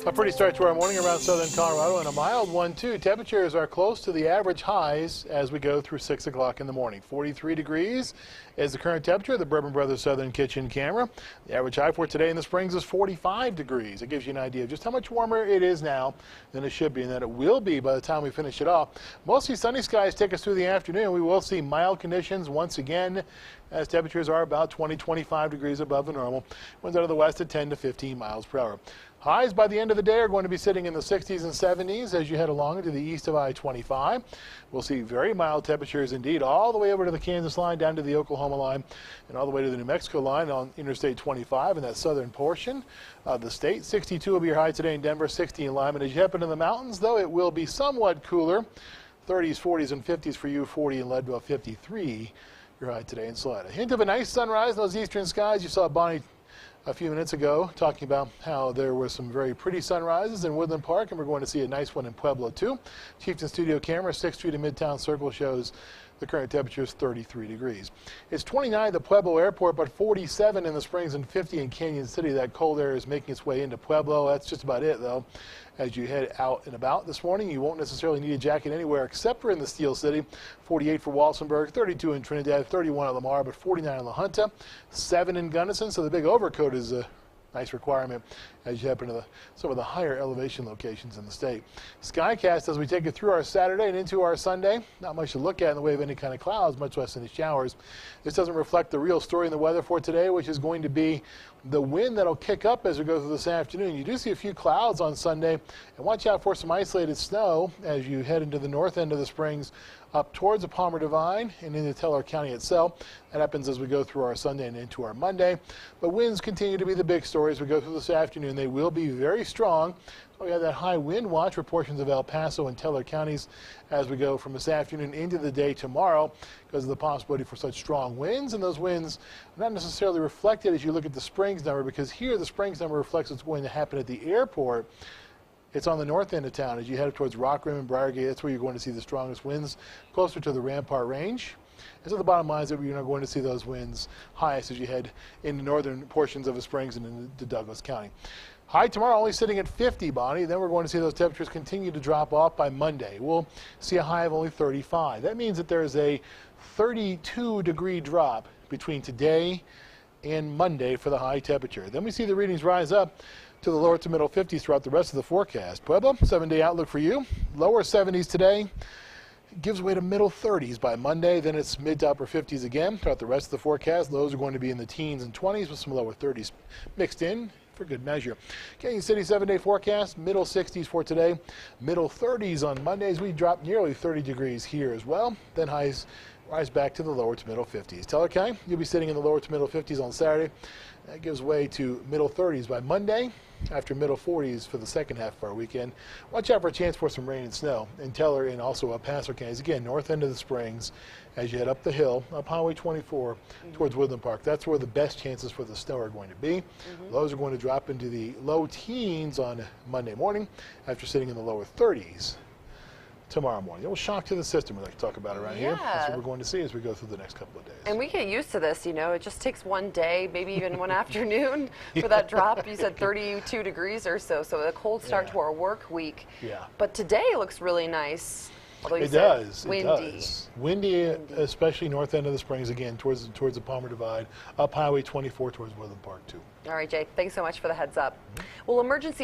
A pretty start to our morning around southern Colorado, and a mild one too. Temperatures are close to the average highs as we go through 6 o'clock in the morning. 43 degrees is the current temperature of the Bourbon Brothers Southern Kitchen camera. The average high for today in the Springs is 45 degrees. It gives you an idea of just how much warmer it is now than it should be, and that it will be by the time we finish it off. Mostly sunny skies take us through the afternoon. We will see mild conditions once again, as temperatures are about 20-25 degrees above the normal. Winds out of the west at 10 to 15 miles per hour. Highs by the end of the day are going to be sitting in the 60s and 70s as you head along to the east of I-25. We'll see very mild temperatures indeed all the way over to the Kansas line, down to the Oklahoma line, and all the way to the New Mexico line on Interstate 25 in that southern portion of the state. 62 will be your high today in Denver, 60 in Lyman. As you head into the mountains, though, it will be somewhat cooler. 30s, 40s, and 50s for you, 40 in Leadville, 53 your high today in Salida. A hint of a nice sunrise in those eastern skies. You saw Bonnie a few minutes ago talking about how there were some very pretty sunrises in Woodland Park, and we're going to see a nice one in Pueblo too. Chieftain Studio camera, 6th Street and Midtown Circle shows the current temperature is 33 degrees. It's 29 at the Pueblo Airport, but 47 in the Springs and 50 in Canyon City. That cold air is making its way into Pueblo. That's just about it, though. As you head out and about this morning, you won't necessarily need a jacket anywhere except for in the Steel City. 48 for Walsenburg, 32 in Trinidad, 31 at Lamar, but 49 in La Junta, 7 in Gunnison. So the big overcoat is a nice requirement as you head into some of the higher elevation locations in the state. Skycast as we take it through our Saturday and into our Sunday. Not much to look at in the way of any kind of clouds, much less any showers. This doesn't reflect the real story in the weather for today, which is going to be the wind that'll kick up as we go through this afternoon. You do see a few clouds on Sunday, and watch out for some isolated snow as you head into the north end of the Springs up towards the Palmer Divide and into Teller County itself. That happens as we go through our Sunday and into our Monday. But winds continue to be the big story as we go through this afternoon. They will be very strong. So we have that high wind watch for portions of El Paso and Teller counties as we go from this afternoon into the day tomorrow because of the possibility for such strong winds. And those winds are not necessarily reflected as you look at the Springs number, because here the Springs number reflects what's going to happen at the airport. It's on the north end of town as you head up towards Rock Rim and Briargate. That's where you're going to see the strongest winds, closer to the Rampart Range. And so the bottom line is that you're not going to see those winds highest as you head into northern portions of the Springs and into Douglas County. High tomorrow only sitting at 50, Bonnie. Then we're going to see those temperatures continue to drop off by Monday. We'll see a high of only 35. That means that there's a 32-degree drop between today and Monday for the high temperature. Then we see the readings rise up to the lower to middle 50s throughout the rest of the forecast. Pueblo, 7-day outlook for you. Lower 70s today. Gives way to middle 30s by Monday. Then it's mid to upper 50s again throughout the rest of the forecast. Lows are going to be in the teens and 20s with some lower 30s mixed in for good measure. Canyon City 7-day forecast, middle 60s for today. Middle 30s on Mondays. We drop nearly 30 degrees here as well. Then highs rise back to the lower to middle 50s. Teller County, you'll be sitting in the lower to middle 50s on Saturday. That gives way to middle 30s by Monday, after middle 40s for the second half of our weekend. Watch out for a chance for some rain and snow in Teller and also El Paso counties. Again, north end of the Springs as you head up the hill, up Highway 24 towards Woodland Park. That's where the best chances for the snow are going to be. Lows are going to drop into the low teens on Monday morning after sitting in the lower 30s tomorrow morning. A little shock to the system we like to talk about around here. That's what we're going to see as we go through the next couple of days. And we get used to this, you know. It just takes one day, maybe even one afternoon for that drop. You said 32 degrees or so, so a cold start to our work week. Yeah. But today looks really nice. It does. Windy. Windy, especially north end of the Springs, again, towards the Palmer Divide, up Highway 24 towards Woodland Park, too. All right, Jay, thanks so much for the heads up. Well, emergency